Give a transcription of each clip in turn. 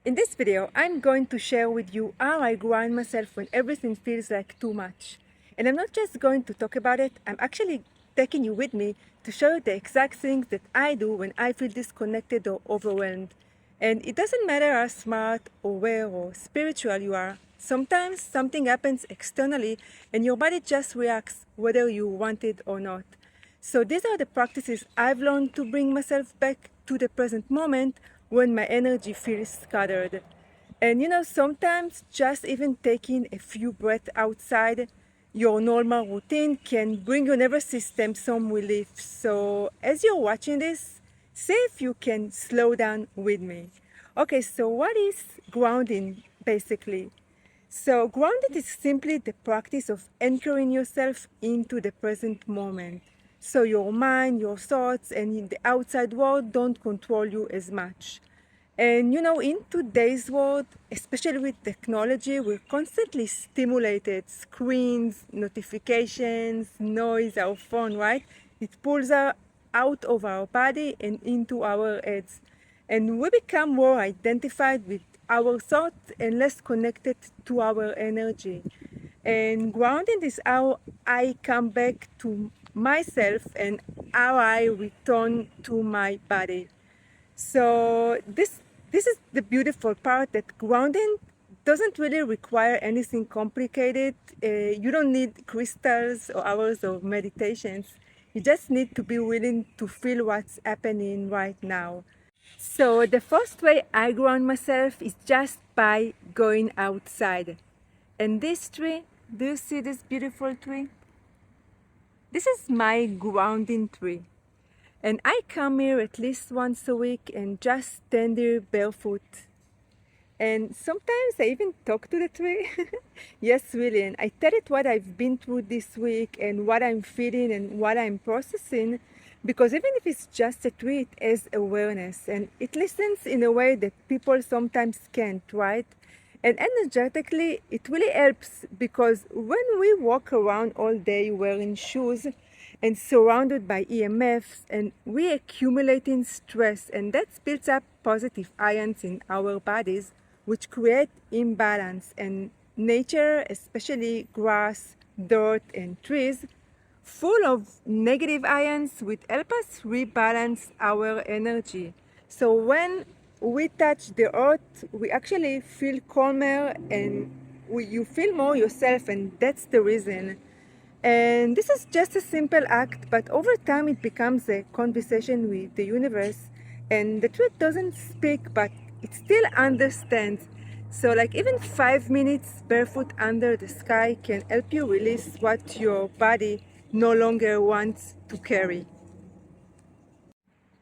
In this video, I'm going to share with you how I ground myself when everything feels like too much. And I'm not just going to talk about it, I'm actually taking you with me to show you the exact things that I do when I feel disconnected or overwhelmed. And it doesn't matter how smart or aware or spiritual you are. Sometimes something happens externally and your body just reacts whether you want it or not. So these are the practices I've learned to bring myself back to the present moment when my energy feels scattered. And sometimes just even taking a few breaths outside your normal routine can bring your nervous system some relief. So as you're watching this, see if you can slow down with me. Okay, so what is grounding basically? So grounding is simply the practice of anchoring yourself into the present moment. So your mind, your thoughts, and the outside world don't control you as much. And in today's world, especially with technology, we're constantly stimulated. Screens, notifications, noise, our phone, right? It pulls us out of our body and into our heads. And we become more identified with our thoughts and less connected to our energy. And grounding is how I come back to myself and how I return to my body. So this is the beautiful part, that grounding doesn't really require anything complicated. You don't need crystals or hours of meditations. You just need to be willing to feel what's happening right now. So the first way I ground myself is just by going outside. And this tree, do you see this beautiful tree? This is my grounding tree. And I come here at least once a week and just stand there barefoot. And sometimes I even talk to the tree. Yes, really. And I tell it what I've been through this week and what I'm feeling and what I'm processing. Because even if it's just a tree, it has awareness. And it listens in a way that people sometimes can't, right? And energetically, it really helps, because when we walk around all day wearing shoes and surrounded by EMFs, and we accumulating stress, and that builds up positive ions in our bodies, which create imbalance. And nature, especially grass, dirt, and trees, full of negative ions, which help us rebalance our energy. So when we touch the earth, we actually feel calmer, and you feel more yourself, and that's the reason. And this is just a simple act, but over time it becomes a conversation with the universe. And the truth doesn't speak, but it still understands. So like even 5 minutes barefoot under the sky can help you release what your body no longer wants to carry.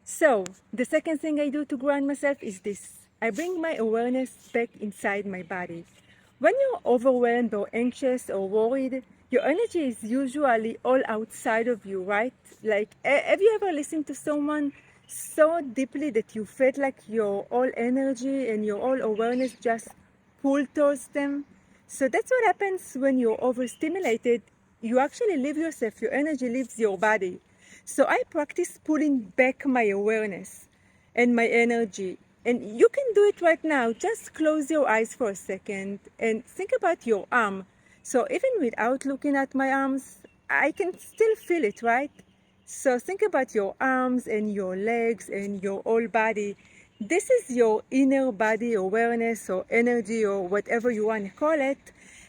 So the second thing I do to ground myself is this. I bring my awareness back inside my body. When you're overwhelmed or anxious or worried, your energy is usually all outside of you, right? Like, have you ever listened to someone so deeply that you felt like your all energy and your all awareness just pulled towards them? So that's what happens when you're overstimulated. You actually leave yourself, your energy leaves your body. So I practice pulling back my awareness and my energy. And you can do it right now. Just close your eyes for a second and think about your arm. So even without looking at my arms, I can still feel it, right? So think about your arms and your legs and your whole body. This is your inner body awareness or energy or whatever you want to call it.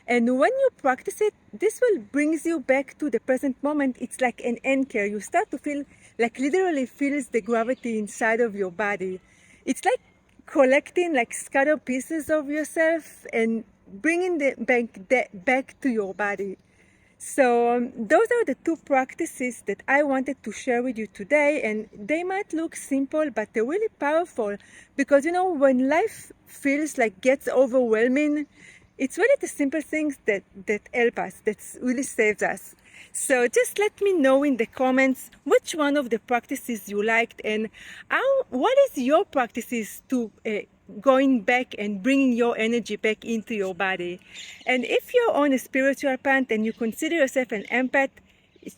And when you practice it, this will brings you back to the present moment. It's like an anchor. You start to feel like literally feels the gravity inside of your body. It's like collecting like scattered pieces of yourself and bringing them back to your body. So those are the two practices that I wanted to share with you today, and they might look simple, but they're really powerful, because when life feels like gets overwhelming, it's really the simple things that help us, that really saves us. So just let me know in the comments which one of the practices you liked, and what is your practices to going back and bringing your energy back into your body. And if you're on a spiritual path and you consider yourself an empath,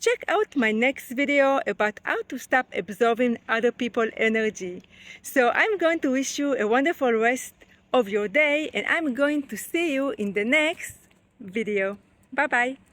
check out my next video about how to stop absorbing other people's energy. So I'm going to wish you a wonderful rest of your day, and I'm going to see you in the next video. Bye bye.